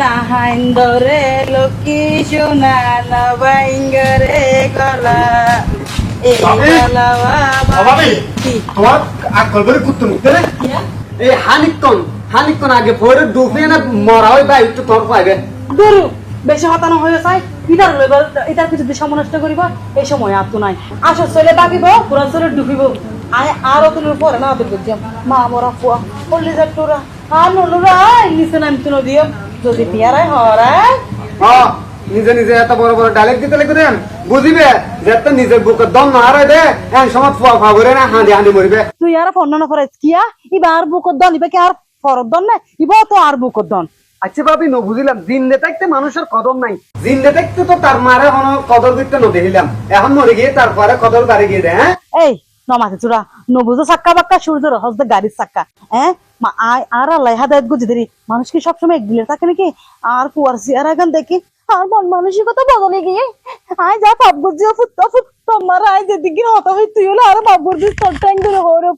নাহাইন্দরে লক্ষ্মী সোনা নবাইঙ্গরে গলা এই গলাওয়া কি তোমার আকল করে কুত্তু নিতে রে এই হানিকন আগে পরে ডুবে না মরা হয় ভাই একটু তোর পাইবে গরু বেশি হতানো হয়ে যায় ইটার লইবার এটার কিছু দিশা নষ্ট করিবা এই সময় আর তো নাই আসর চলে বাকিব পুরা চলে ডুবিব আয় আর অতনুর পরে না তো বুঝলাম মা মরা ফুয়া পড়লি যা তোরা আর ননুরা নিচে নামতে নদিও যদি পিয়ারাই হরায় হ্যাঁ নিজে নিজে এত বড় বড় ডাইলেক্ট দিতে লাগবে দেন বুঝিবে যে তো নিজের বুকের দম না হারাই দে এন সময় ফুয়া ফুয়া করে না হাঁদি হাঁদি মরিবে তুই আর ফন্না করে কিয়া ইবার বুকর দন ইবে কি আর ফরদ দন না ইবা তো আর বুকর দন আচ্ছা ভাবি ন বুঝিলাম জিন্দে থাকতে মানুষের কদর নাই জিন্দে থাকতে তো তার মারে কোনো কদর করতে ন দেখিলাম এখন মরে গিয়ে তারপরে কদর বাড়ি গিয়ে দেয় হ্যাঁ এই নমাতে চূড়া নবুজো চাক্কা বাক্কা সূর্যের হস্তে গাড়ির চাক্কা হ্যাঁ মা আয় আর আল্লাহ হাদায়ত গুজি দেরি মানুষ কি সবসময় একদিলের থাকে নাকি আর পুয়ার সিয়ার এখন দেখি আর মন মানসিকতা বদলে গিয়ে আয় যা পাপ গুজিও ফুট তোমার আয় যেদিকে হতা হই তুই হলো আর বাপ গুজি তোর ট্যাঙ্ক ধরে হরে